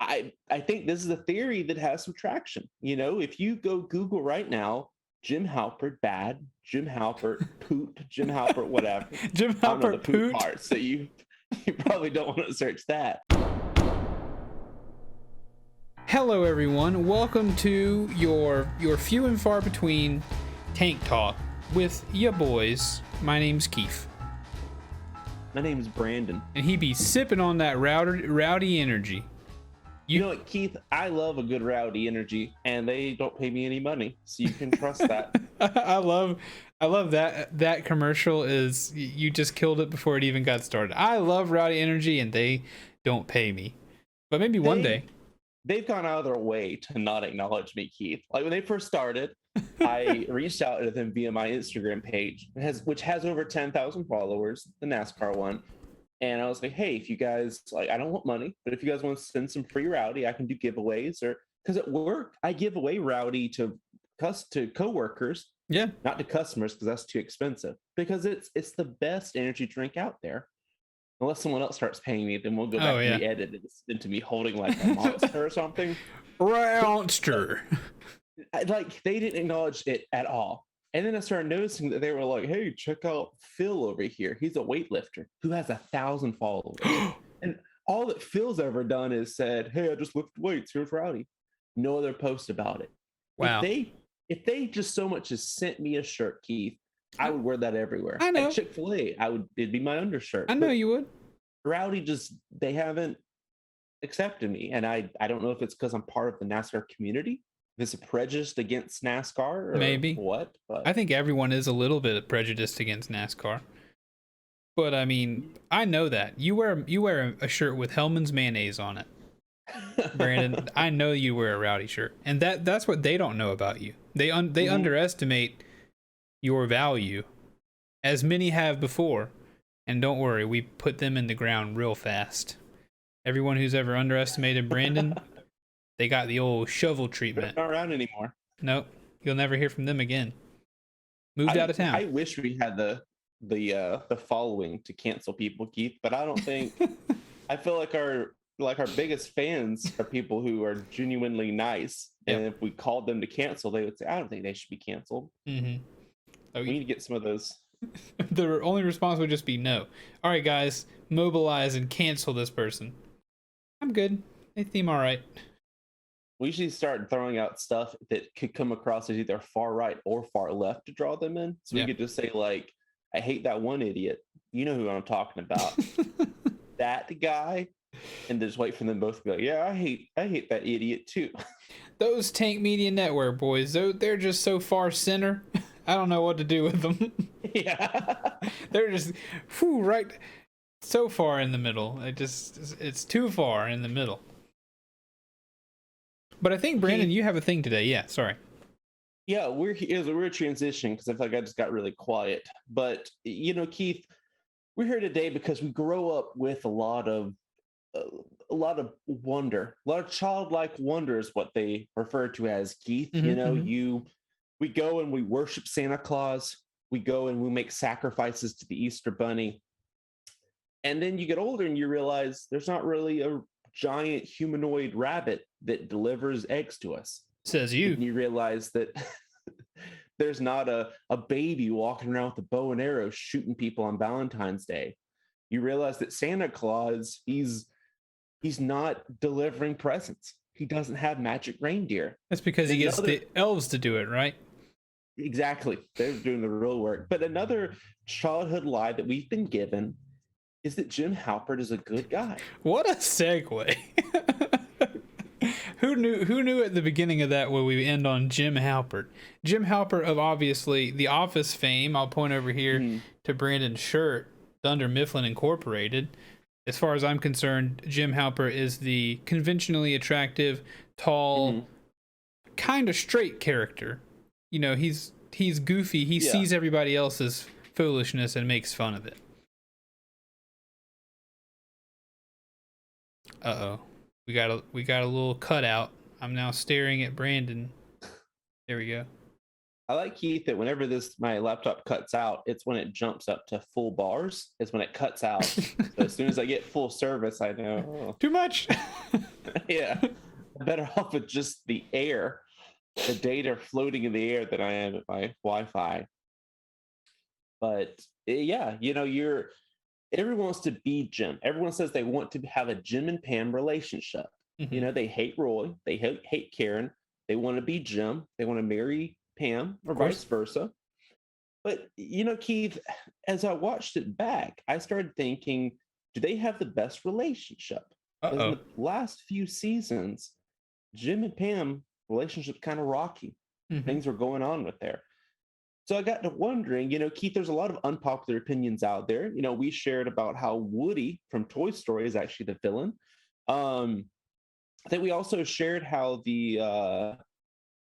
I think this is a theory that has some traction. If you go Google right now, Jim Halpert bad, Jim Halpert poot, Jim Halpert whatever. Jim I don't know the Halpert poot poot. part, so you probably don't want to search that. Hello, everyone. Welcome to your few and far between tank talk with ya boys. My name's Keith, My name's Brandon. and he be sipping on that rowdy energy. You know what, Keith? I love a good rowdy energy, and they don't pay me any money, so you can trust that. I love that commercial. Is you just killed it before it even got started. I love rowdy energy, and they don't pay me, but maybe one day. They've gone out of their way to not acknowledge me, Keith. Like when they first started, I reached out to them via my Instagram page, which has over 10,000 followers, the NASCAR one. And I was like, hey, if you guys, like, I don't want money, but if you guys want to send some free rowdy, I can do giveaways. Or because at work, I give away rowdy to coworkers, Yeah, not to customers because that's too expensive. Because it's the best energy drink out there. Unless someone else starts paying me, then we'll go back and re-edit it into me holding like a monster or something. monster. Like they didn't acknowledge it at all. And then I started noticing that they were like, hey, check out Phil over here. He's a weightlifter who has 1,000 followers. And all that Phil's ever done is said, hey, I just lifted weights. Here's Rowdy. No other post about it. Wow. If they just so much as sent me a shirt, Keith, I would wear that everywhere. I know. At Chick-fil-A, it'd be my undershirt. I know you would. Rowdy they haven't accepted me. And I don't know if it's because I'm part of the NASCAR community. If it's a prejudice against NASCAR or maybe what? But I think everyone is a little bit prejudiced against NASCAR. But I mean, I know that. You wear a shirt with Hellman's mayonnaise on it. Brandon, I know you wear a rowdy shirt. And that's what they don't know about you. They underestimate your value, as many have before. And don't worry, we put them in the ground real fast. Everyone who's ever underestimated Brandon, they got the old shovel treatment. They're not around anymore. Nope, you'll never hear from them again. Moved out of town. I wish we had the following to cancel people, Keith, but I don't think. I feel like our biggest fans are people who are genuinely nice, and if we called them to cancel, they would say, "I don't think they should be canceled." Mm-hmm. We need to get some of those. The only response would just be no. All right, guys, mobilize and cancel this person. I'm good. They seem all right. We should start throwing out stuff that could come across as either far right or far left to draw them in. So we could just say, like, I hate that one idiot. You know who I'm talking about. That guy. And just wait for them both to be like, yeah, I hate that idiot too. Those Tank Media Network boys, they're just so far center. I don't know what to do with them. Yeah. They're just right so far in the middle. It's too far in the middle. But I think, Brandon, you have a thing today. Yeah, sorry. Yeah, we're transitioning because I feel like I just got really quiet. But, Keith, we're here today because we grow up with a lot of wonder, a lot of childlike wonder is what they refer to as, Keith. Mm-hmm, We go and we worship Santa Claus. We go and we make sacrifices to the Easter Bunny. And then you get older and you realize there's not really a giant humanoid rabbit that delivers eggs to us. Says you. And you realize that there's not a baby walking around with a bow and arrow shooting people on Valentine's Day. You realize that Santa Claus, he's not delivering presents. He doesn't have magic reindeer. That's because he gets the elves to do it, right? Exactly. They're doing the real work. But another childhood lie that we've been given is that Jim Halpert is a good guy. What a segue. Who knew at the beginning of that where we end on Jim Halpert? Jim Halpert of obviously The Office fame. I'll point over here to Brandon's shirt, Thunder Mifflin Incorporated. As far as I'm concerned, Jim Halpert is the conventionally attractive, tall, kind of straight character. He's goofy. He sees everybody else's foolishness and makes fun of it. Uh-oh. We got a little cutout. I'm now staring at Brandon. There we go. I like, Keith, that whenever my laptop cuts out, it's when it jumps up to full bars. It's when it cuts out. So as soon as I get full service, I know. Too much. Yeah, I'm better off with just the air, the data floating in the air than I am at my Wi-Fi. But yeah, everyone wants to be Jim. Everyone says they want to have a Jim and Pam relationship. Mhm. They hate Roy, they hate Karen. They want to be Jim. They want to marry Pam, or Of course. vice versa. But Keith, as I watched it back, I started thinking, do they have the best relationship? Because in Uh-oh. the last few seasons, Jim and Pam relationship kind of rocky. Mhm. Things were going on with there. So I got to wondering, Keith, there's a lot of unpopular opinions out there. We shared about how Woody from Toy Story is actually the villain. I think we also shared how the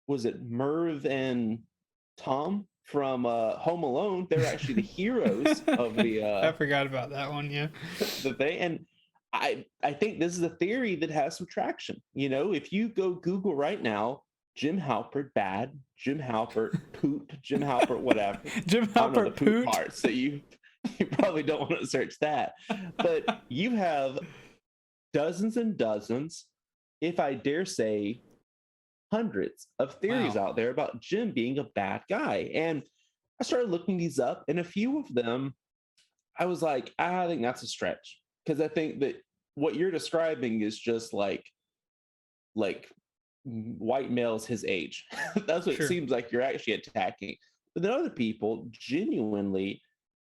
was it Merv and Tom from Home Alone? They're actually the heroes of the I forgot about that one, yeah. the thing. And I think this is a theory that has some traction. If you go Google right now, Jim Halpert bad, Jim Halpert poot, Jim Halpert whatever. Jim I don't know the Halpert poot poot. part, so you probably don't want to search that. But you have dozens and dozens, if I dare say, hundreds of theories Wow. out there about Jim being a bad guy. And I started looking these up, and a few of them, I was like, I think that's a stretch. Because I think that what you're describing is just like white males his age. That's what it Sure. seems like you're actually attacking. But then other people genuinely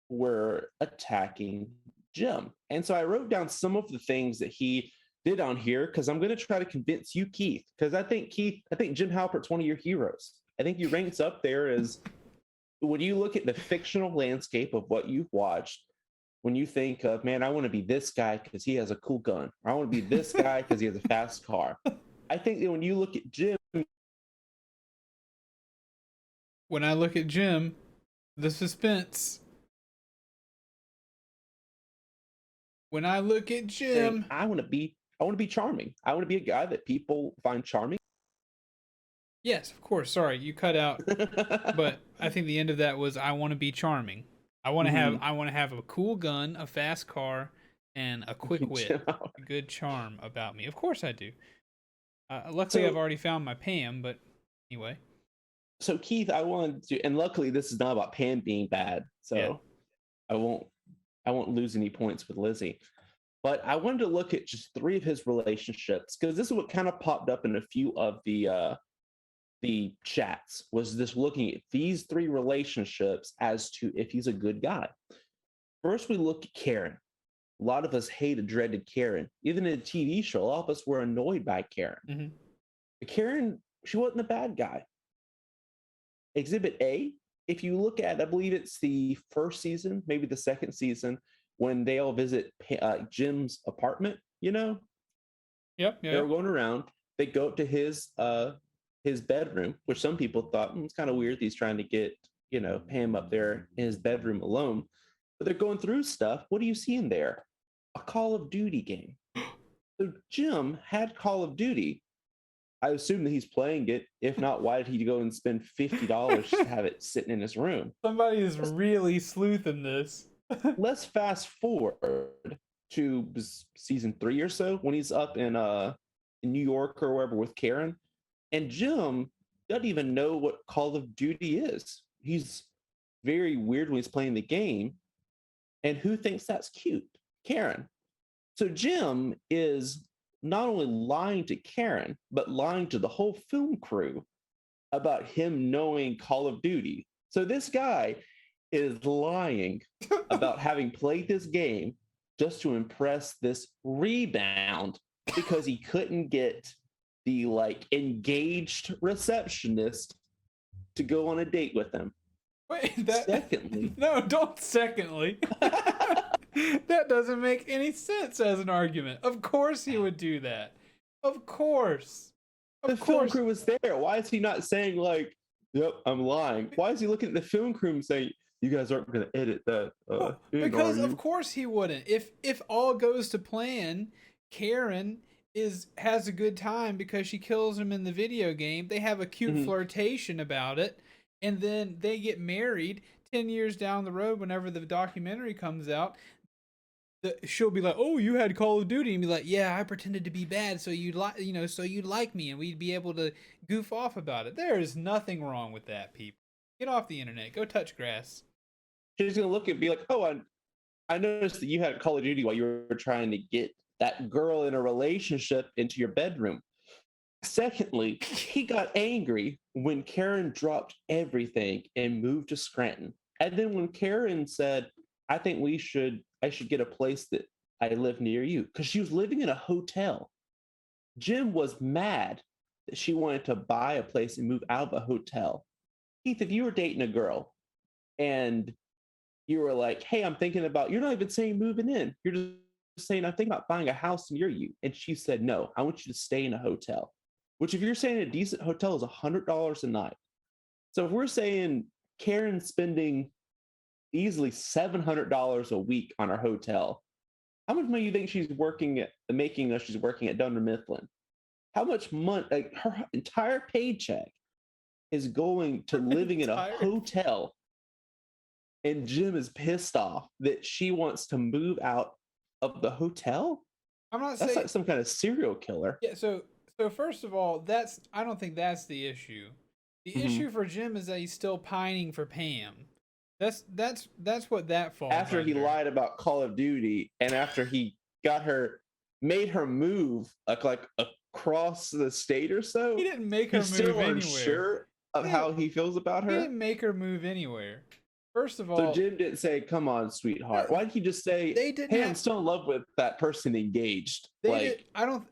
were attacking Jim. And so I wrote down some of the things that he did on here because I'm going to try to convince you, Keith, because I think Jim Halpert's one of your heroes. I think he ranks up there as, when you look at the fictional landscape of what you've watched, when you think of, man, I want to be this guy because he has a cool gun, or I want to be this guy because he has a fast car. I think that when you look at Jim, When I look at Jim, the suspense. When I look at think Jim. I want to be charming. I want to be a guy that people find charming. Yes, of course. Sorry, you cut out. But I think the end of that was I want to be charming. Mhm. I want to have a cool gun, a fast car, and a quick wit, a good charm about me. Of course I do. Luckily, I've So, already found my Pam. But anyway, so Keith, I wanted to, and luckily this is not about Pam being bad, yeah. so I won't, I won't lose any points with Lizzie. But I wanted to look at just three of his relationships because this is what kind of popped up in a few of the chats, was this looking at these three relationships as to if he's a good guy. First, we look at Karen. A lot of us hated, dreaded Karen. Even in a TV show, a lot of us were annoyed by Karen. Mm-hmm. But Karen, she wasn't a bad guy. Exhibit A, if you look at, I believe it's the first season, maybe the second season, when they all visit Jim's apartment, Yep. they were Yep. going around. They go up to his bedroom, which some people thought it's kind of weird. He's trying to get Pam up there in his bedroom alone. But they're going through stuff. What do you see in there? A Call of Duty game. So Jim had Call of Duty. I assume that he's playing it. If not, why did he go and spend $50 to have it sitting in his room? Somebody is really sleuthing this. Let's fast forward to season 3 or so when he's up in New York or wherever with Karen, and Jim doesn't even know what Call of Duty is. He's very weird when he's playing the game, and who thinks that's cute? Karen. So Jim is not only lying to Karen, but lying to the whole film crew about him knowing Call of Duty. So this guy is lying about having played this game just to impress this rebound because he couldn't get the engaged receptionist to go on a date with him. Wait, that. Secondly, No, don't secondly. That doesn't make any sense as an argument. Of course he would do that. Of course. the Of film course. crew was there. Why is he not saying yep, I'm lying? Why is he looking at the film crew and saying, you guys aren't going to edit that Well, in, because are of you? course he wouldn't. If all goes to plan, Karen has a good time because she kills him in the video game. They have a cute Mhm. flirtation about it, and then they get married 10 years down the road whenever the documentary comes out. she'll be like, "Oh, you had Call of Duty," and be like, "Yeah, I pretended to be bad so you'd like, so you'd like me, and we'd be able to goof off about it." There is nothing wrong with that, people. Get off the internet. Go touch grass. She's gonna look and be like, "Oh, I noticed that you had Call of Duty while you were trying to get that girl in a relationship into your bedroom." Secondly, he got angry when Karen dropped everything and moved to Scranton. And then when Karen said, I should get a place that I live near you, because she was living in a hotel. Jim was mad that she wanted to buy a place and move out of a hotel. Keith, if you were dating a girl and you were like, "Hey, I'm thinking about," you're not even saying moving in. You're just saying, "I'm thinking about buying a house near you." And she said, "No, I want you to stay in a hotel," which, if you're saying a decent hotel, is $100 a night. So if we're saying Karen's spending easily $700 a week on her hotel, how much money do you think she's making as she's working at Dunder Mifflin? How much money, like her entire paycheck is going to living in a hotel, and Jim is pissed off that she wants to move out of the hotel? I'm not That's saying like some kind of serial killer. Yeah, so first of all, I don't think that's the issue. The issue for Jim is that he's still pining for Pam. That's what that falls After he under. lied about Call of Duty, and after he made her move like across the state or so, He didn't make her he's move still anywhere. unsure of how he feels about He her. didn't make her move anywhere. First of all, So Jim didn't say, "Come on, sweetheart." Why did he just say, "Hey, I'm still in love with that person engaged"? I don't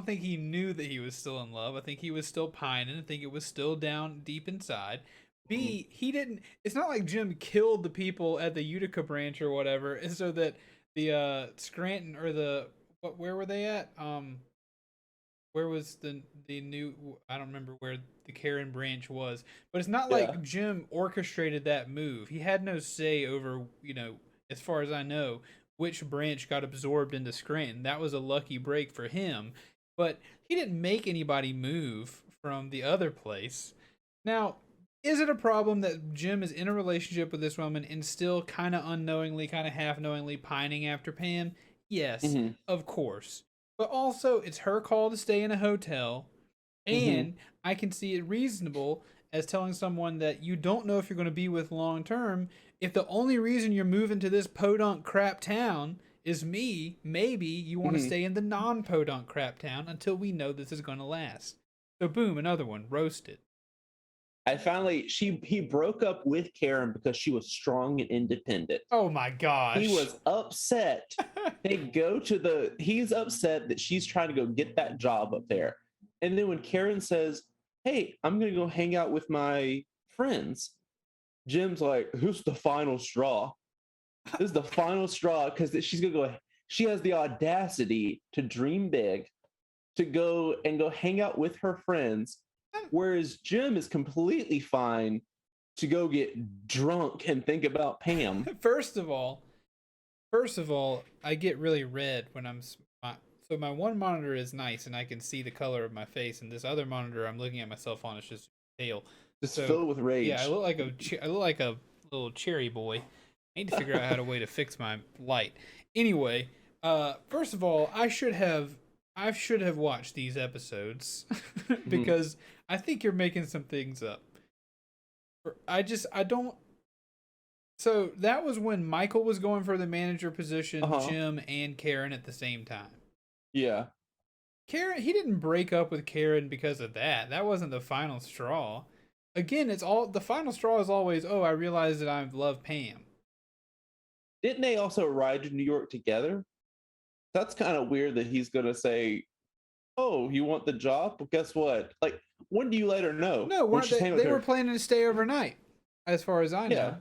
think he knew that he was still in love. I think he was still pining. I think it was still down deep inside. B, he didn't. It's not like Jim killed the people at the Utica branch or whatever, and so that the Scranton or where were they at? Where was the new? I don't remember where the Karen branch was, but it's not like Jim orchestrated that move. He had no say over, as far as I know, which branch got absorbed into Scranton. That was a lucky break for him, but he didn't make anybody move from the other place. Now, is it a problem that Jim is in a relationship with this woman and still kind of unknowingly, kind of half knowingly pining after Pam? Yes, of course. But also, it's her call to stay in a hotel, and I can see it reasonable as telling someone that you don't know if you're going to be with long term. If the only reason you're moving to this podunk crap town is me, maybe you want to stay in the non-podunk crap town until we know this is going to last. So boom, another one, roasted. He broke up with Karen because she was strong and independent. Oh my gosh. He was upset. He's upset that she's trying to go get that job up there. And then when Karen says, "Hey, I'm going to go hang out with my friends," Jim's like, "Who's the final straw?" This is the final straw, because she has the audacity to dream big, to go hang out with her friends. Whereas Jim is completely fine to go get drunk and think about Pam. First of all, I get really red when so my one monitor is nice and I can see the color of my face, and this other monitor I'm looking at myself on is just pale, just filled with rage. Yeah, I look like a little cherry boy. I need to figure out how to way to fix my light. Anyway, first of all, I should have watched these episodes because I think you're making some things up. I don't. So that was when Michael was going for the manager position, Jim and Karen at the same time. Yeah. Karen, he didn't break up with Karen because of that. That wasn't the final straw. Again, the final straw is always, "Oh, I realized that I love Pam." Didn't they also ride to New York together? That's kind of weird that he's going to say, "Oh, you want the job? Well, guess what? Like, when do you let her know?" No, they were planning to stay overnight, as far as I know.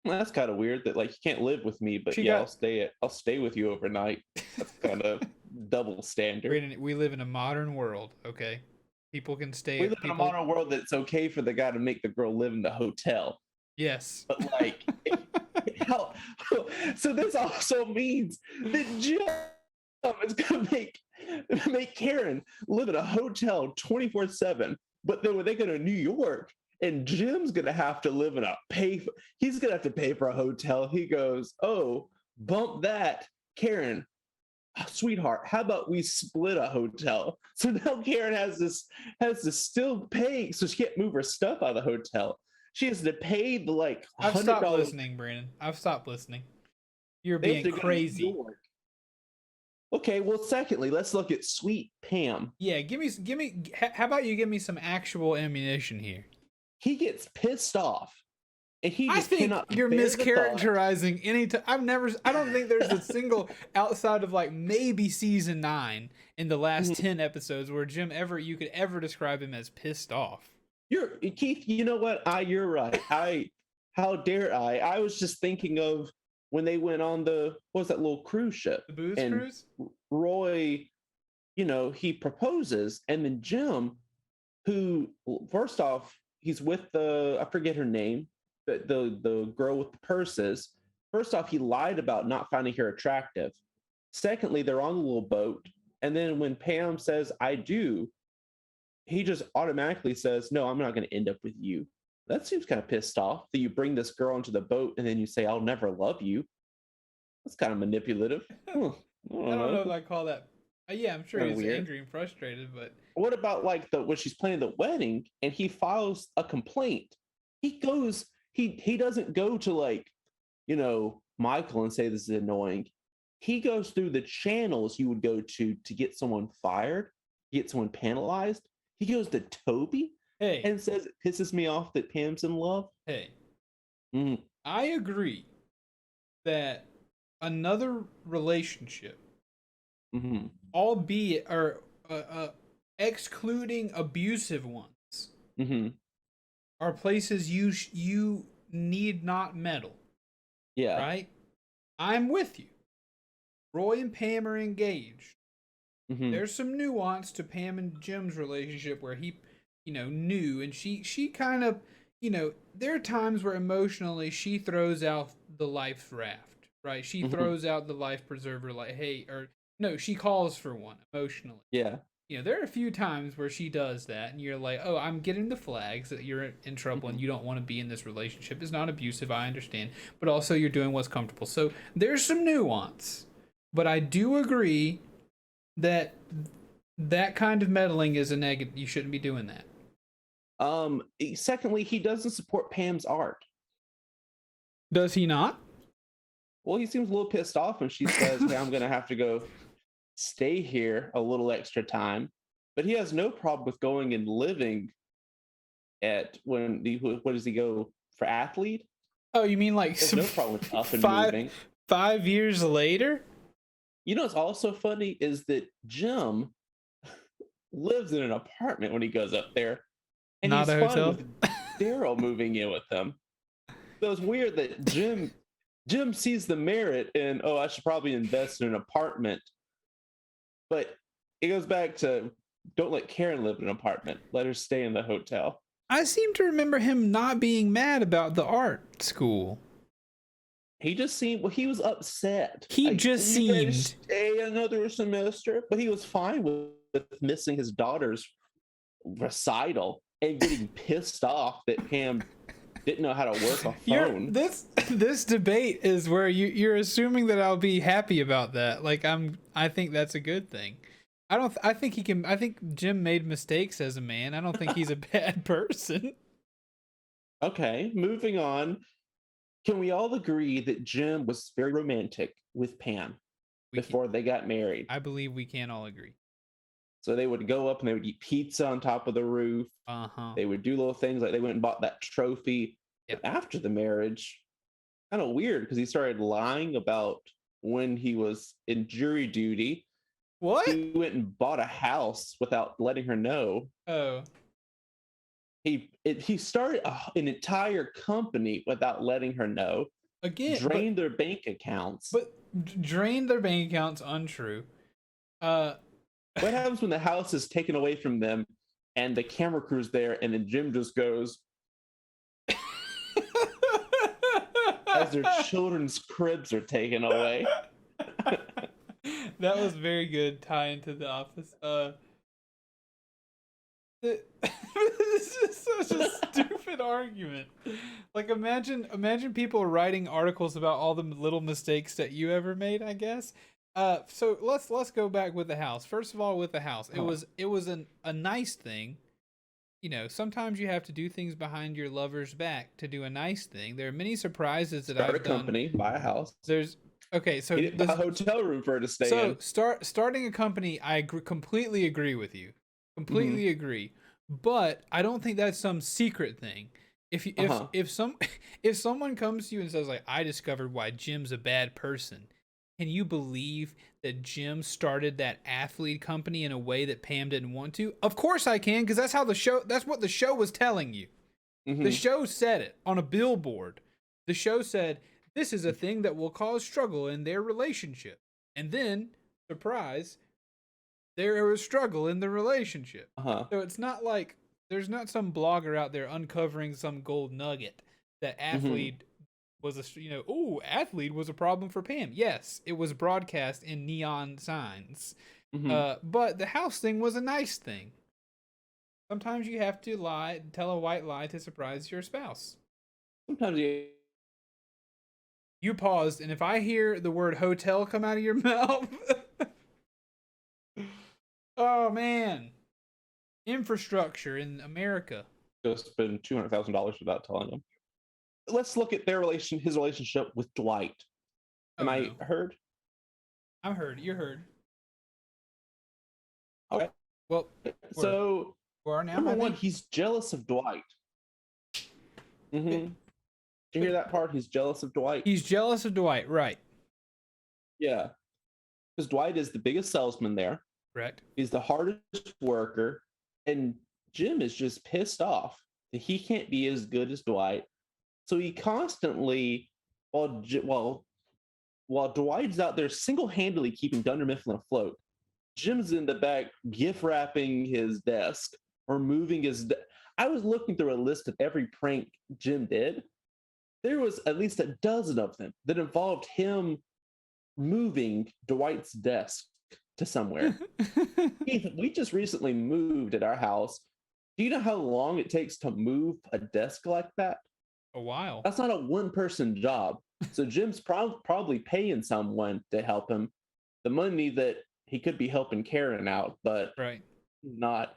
Well, that's kind of weird that, like, you can't live with me, but I'll stay with you overnight. That's kind of double standard. We live in a modern world, okay? People can stay. We live in a modern world that's okay for the guy to make the girl live in the hotel. Yes. But like, so this also means that Jim is going to make Karen live in a hotel 24/7. But then when they go to New York, and Jim's going to have to live in he's going to have to pay for a hotel. He goes, "Oh, Bump that, Karen, sweetheart, how about we split a hotel? So now Karen has to still pay, so she can't move her stuff out of the hotel. She has to pay the like I've stopped $100. listening, Brandon. I've stopped listening. You're They have being to go to New crazy. York. Okay, well, secondly, let's look at Sweet Pam. Yeah, give me. How about you give me some actual ammunition here? He gets pissed off, and he I just think cannot you're bear the thought. mischaracterizing any time. I don't think there's a single outside of like maybe season 9 in the last 10 episodes where you could ever describe him as pissed off. You're Keith. You know what? You're right. How dare I? I was just thinking of when they went on what was that little cruise ship? The booze and cruise? Roy, he proposes, and then Jim, who first off, he's with I forget her name, the girl with the purses. First off, he lied about not finding her attractive. Secondly, they're on the little boat, and then when Pam says "I do," he just automatically says, "No, I'm not going to end up with you." That seems kind of pissed off that you bring this girl into the boat and then you say, "I'll never love you." That's kind of manipulative. I don't know if I call that. Yeah, I'm sure Kinda he's weird. angry and frustrated, but What about like when she's planning the wedding and he files a complaint? He doesn't go to Michael and say this is annoying. He goes through the channels you would go to get someone fired, get someone penalized. He goes to Toby hey, and says it pisses me off that Pam's in love. hey, Mm. I agree that another relationship, Mm-hmm. albeit or excluding abusive ones, Mm-hmm. are places you need not meddle. Yeah. Right? I'm with you. Roy and Pam are engaged. Mm-hmm. There's some nuance to Pam and Jim's relationship where he, knew, and she kind of, there are times where emotionally she throws out the life raft, right? She throws out the life preserver, like, hey, or no, she calls for one emotionally. Yeah. There are a few times where she does that, and you're like, oh, I'm getting the flags that you're in trouble and you don't want to be in this relationship. It's not abusive, I understand, but also you're doing what's comfortable. So there's some nuance, but I do agree that kind of meddling is a negative. You shouldn't be doing that. Secondly, he doesn't support Pam's art. Does he not? Well, he seems a little pissed off when she says, "Hey, I'm gonna have to go stay here a little extra time," but he has no problem with going and living at what does he go for, athlete? Oh, you mean like There's no problem with up and moving. 5 years later? What's also funny is that Jim lives in an apartment when he goes up there, and Not he's a fine hotel? with Daryl moving in with him. So it's weird that Jim sees the merit in, oh, I should probably invest in an apartment. But it goes back to, don't let Karen live in an apartment. Let her stay in the hotel. I seem to remember him not being mad about the art school. He just seemed, he was upset. He just "You guys seemed. stay another semester," but he was fine with missing his daughter's recital and getting pissed off that Pam didn't know how to work a phone. This debate is where you're assuming that I'll be happy about that. Like I think that's a good thing. I think Jim made mistakes as a man. I don't think he's a bad person. Okay, moving on. Can we all agree that Jim was very romantic with Pam before they got married? I believe we can all agree. So they would go up and they would eat pizza on top of the roof. They would do little things like they went and bought that trophy. Yep. But after the marriage, kind of weird because he started lying about when he was in jury duty. What? He went and bought a house without letting her know. Oh. He started an entire company without letting her know. Again, drained their bank accounts. But drained their bank accounts, untrue. What happens when the house is taken away from them and the camera crew's there and then Jim just goes as their children's cribs are taken away? That was very good tie into The Office. This is such a stupid argument. Like imagine people writing articles about all the little mistakes that you ever made, I guess. So let's go back with the house. First of all, with the house, it was a nice thing. You know, sometimes you have to do things behind your lover's back to do a nice thing. There are many surprises that Start I've a company, buy a house. There's okay, so He didn't buy a hotel room for her to stay in. Starting a company, I completely agree with you. Completely agree. But I don't think that's some secret thing. If someone comes to you and says like, I discovered why Jim's a bad person, can you believe that Jim started that athlete company in a way that Pam didn't want to? Of course I can, because that's what the show was telling you. The show said it on a billboard. The show said, this is a thing that will cause struggle in their relationship. And then, surprise, there was struggle in the relationship. So it's not like there's not some blogger out there uncovering some gold nugget that athlete was athlete was a problem for Pam. Yes, it was broadcast in neon signs. But the house thing was a nice thing. Sometimes you have to tell a white lie to surprise your spouse. Sometimes you paused, and if I hear the word hotel come out of your mouth, oh man, infrastructure in America. Just spend $200,000 without telling him. Let's look at his relationship with Dwight. Am I heard? I'm heard. You're heard. Okay. Well, number one, he's jealous of Dwight. Did you hear that part? He's jealous of Dwight. He's jealous of Dwight, right? Yeah, because Dwight is the biggest salesman there. Correct. He's the hardest worker, and Jim is just pissed off that he can't be as good as Dwight. So he constantly, while Dwight's out there single-handedly keeping Dunder Mifflin afloat, Jim's in the back gift wrapping his desk or moving his. I was looking through a list of every prank Jim did. There was at least a dozen of them that involved him moving Dwight's desk to somewhere. We just recently moved at our house. Do you know how long it takes to move a desk like that? A while. That's not a one-person job. So Jim's probably paying someone to help him the money that he could be helping Karen out, but not.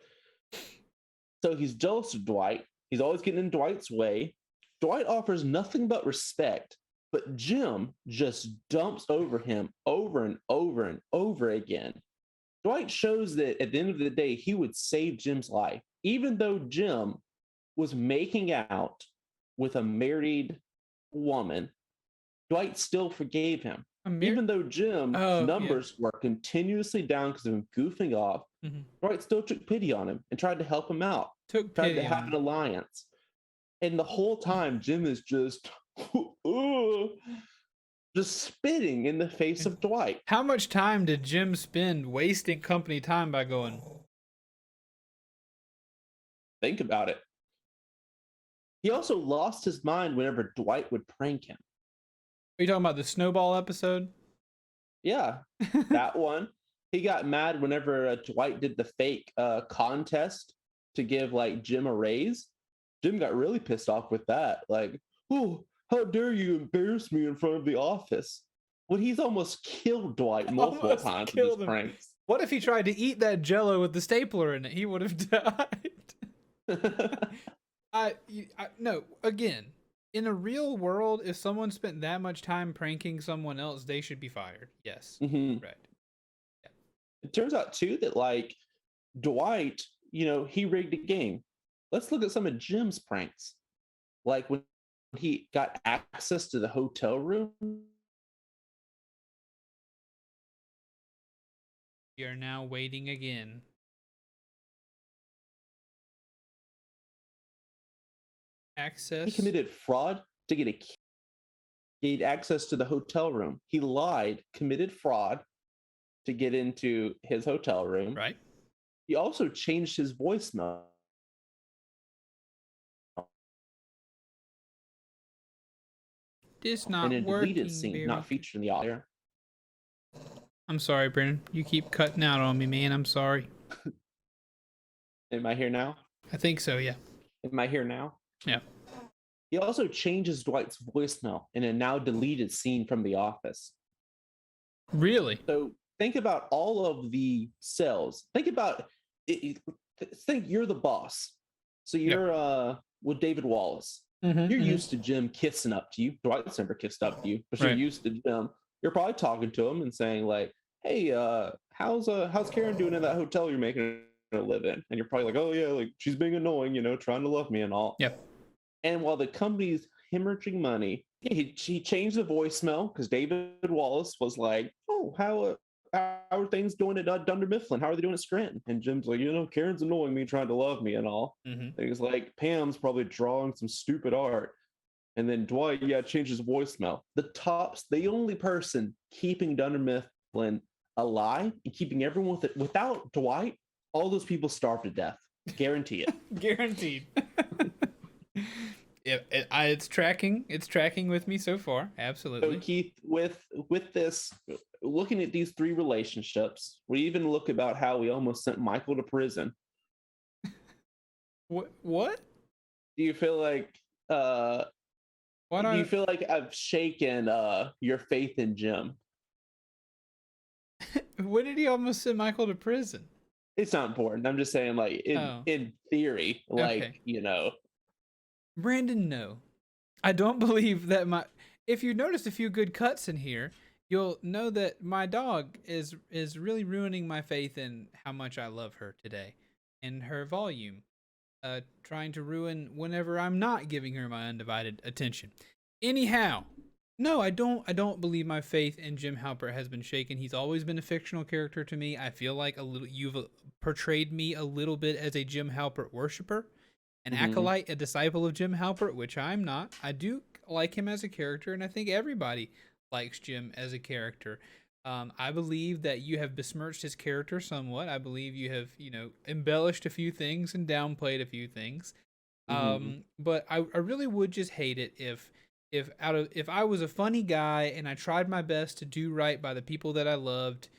So he's jealous of Dwight. He's always getting in Dwight's way. Dwight offers nothing but respect, but Jim just dumps over him over and over and over again. Dwight shows that at the end of the day, he would save Jim's life, even though Jim was making out with a married woman. Dwight still forgave him. Even though Jim's numbers were continuously down because of him goofing off, Dwight still took pity on him and tried to help him out. Tried to have an alliance. And the whole time, Jim is just spitting in the face of Dwight. How much time did Jim spend wasting company time by going? Think about it. He also lost his mind whenever Dwight would prank him. Are you talking about the snowball episode? Yeah, that one. He got mad whenever Dwight did the fake contest to give like Jim a raise. Jim got really pissed off with that. Like, oh, how dare you embarrass me in front of the office? When he's almost killed Dwight multiple times with his pranks. What if he tried to eat that Jell-O with the stapler in it? He would have died. No, again, in a real world, if someone spent that much time pranking someone else, they should be fired. Yes. Right. Yeah. It turns out, too, that, like, Dwight, he rigged a game. Let's look at some of Jim's pranks. Like, when he got access to the hotel room. We are now waiting again. Access. He committed fraud to get a key. He had access to the hotel room. He lied, committed fraud to get into his hotel room. Right. He also changed his voicemail. It's not in a working. Deleted scene, not featured in the audio. I'm sorry, Brandon. You keep cutting out on me, man. I'm sorry. Am I here now? I think so, yeah. Am I here now? Yeah. He also changes Dwight's voicemail in a now deleted scene from The Office. Really? So think about all of the cells. Think about think you're the boss. So Yep. you're with David Wallace. Mm-hmm, You're mm-hmm. used to Jim kissing up to you. Dwight's never kissed up to you, but you're Right. used to Jim. You're probably talking to him and saying like, "Hey, how's Karen doing in that hotel you're making her live in?" And you're probably like, "Oh yeah, like she's being annoying, trying to love me and all." Yep. And while the company's hemorrhaging money, he changed the voicemail because David Wallace was like, "Oh, how are things doing at Dunder Mifflin? How are they doing at Scranton?" And Jim's like, Karen's annoying me, trying to love me and all. Mm-hmm. And he's like, Pam's probably drawing some stupid art. And then Dwight, yeah, changed his voicemail. The only person keeping Dunder Mifflin alive and keeping everyone with it without Dwight, all those people starve to death. Guarantee it. Guaranteed. It's tracking. It's tracking with me so far. Absolutely. So Keith, with this, looking at these three relationships, we even look about how we almost sent Michael to prison. What? Do you feel like I've shaken your faith in Jim? When did he almost send Michael to prison? It's not important. I'm just saying, like in theory, like okay. Brandon, no. I don't believe that if you noticed a few good cuts in here, you'll know that my dog is really ruining my faith in how much I love her today and her volume. Trying to ruin whenever I'm not giving her my undivided attention. Anyhow, no, I don't believe my faith in Jim Halpert has been shaken. He's always been a fictional character to me. I feel like you've portrayed me a little bit as a Jim Halpert worshiper, an acolyte, a disciple of Jim Halpert, which I'm not. I do like him as a character, and I think everybody likes Jim as a character. I believe that you have besmirched his character somewhat. I believe you have, embellished a few things and downplayed a few things. But I really would just hate it if I was a funny guy and I tried my best to do right by the people that I loved,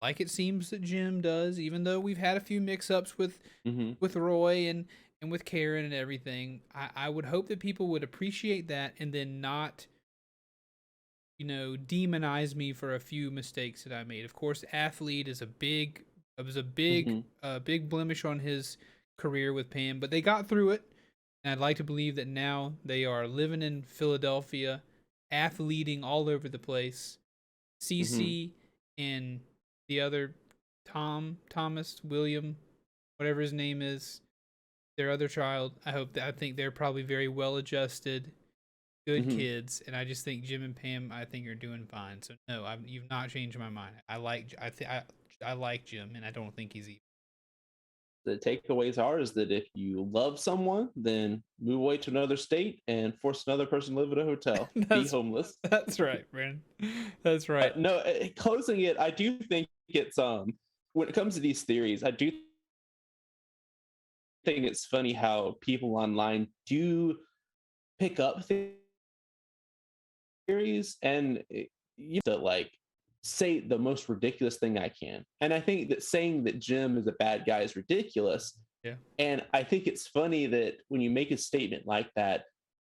like it seems that Jim does, even though we've had a few mix-ups with Roy and with Karen and everything. I would hope that people would appreciate that and then not demonize me for a few mistakes that I made. Of course, athlete is a big blemish on his career with Pam, but they got through it. And I'd like to believe that now they are living in Philadelphia, athleting all over the place. CC and the other Thomas, William, whatever his name is, their other child. I think they're probably very well adjusted, good kids, and I just think Jim and Pam, I think, are doing fine. So no, you've not changed my mind. I like Jim, and I don't think he's evil. The takeaways are is that if you love someone, then move away to another state and force another person to live in a hotel. Be homeless. That's right, man. That's right. No, closing it, I do think it's when it comes to these theories, I do think it's funny how people online do pick up theories and to like say the most ridiculous thing I can. And I think that saying that Jim is a bad guy is ridiculous. Yeah. And I think it's funny that when you make a statement like that,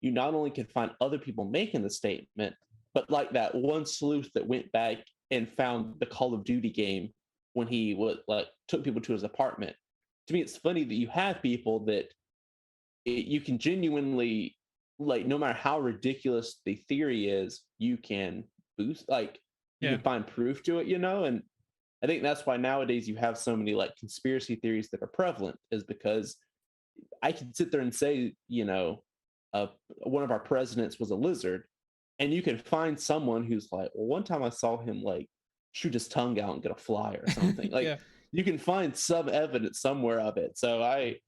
you not only can find other people making the statement, but like that one sleuth that went back and found the Call of Duty game when he was like took people to his apartment. To me, it's funny that you have people that you can genuinely like, no matter how ridiculous the theory is, you can boost like you can find proof to it, and I think that's why nowadays you have so many like conspiracy theories that are prevalent, is because I can sit there and say, one of our presidents was a lizard, and you can find someone who's like, well, one time I saw him like shoot his tongue out and get a fly or something. Like you can find some evidence somewhere of it. So I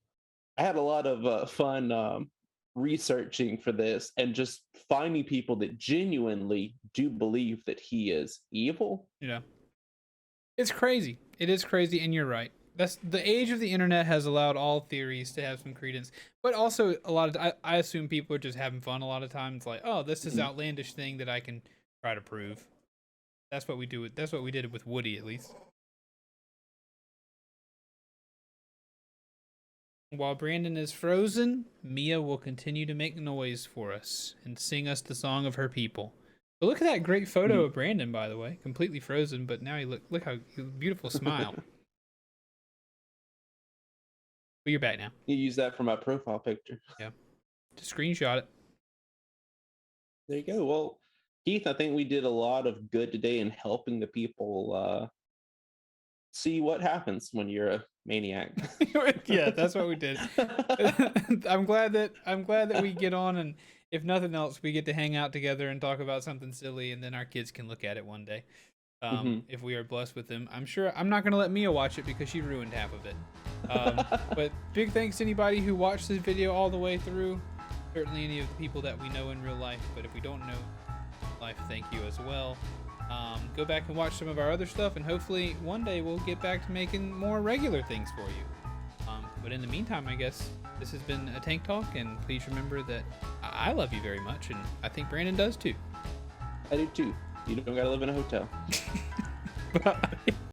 had a lot of fun researching for this and just finding people that genuinely do believe that he is evil. Yeah. It's crazy. It is crazy, and you're right. That's the age of the internet has allowed all theories to have some credence, but also a lot of I assume people are just having fun a lot of times. Like, oh, this is outlandish thing that I can try to prove. That's what we do. That's what we did with Woody, at least. While Brandon is frozen, Mia will continue to make noise for us and sing us the song of her people. But look at that great photo of Brandon, by the way. Completely frozen, but now look how beautiful smile. But you're back now. You use that for my profile picture. Yeah. Just screenshot it. There you go. Well, Keith, I think we did a lot of good today in helping the people see what happens when you're a maniac. Yeah, that's what we did. I'm glad that we get on, and if nothing else, we get to hang out together and talk about something silly, and then our kids can look at it one day. If we are blessed with them. I'm sure I'm not going to let Mia watch it because she ruined half of it. But big thanks to anybody who watched this video all the way through. Certainly any of the people that we know in real life, but if we don't know in life, thank you as well. Go back and watch some of our other stuff, and hopefully one day we'll get back to making more regular things for you. But in the meantime, I guess this has been a Tank Talk, and please remember that I love you very much, and I think Brandon does too. I do too. You don't gotta live in a hotel.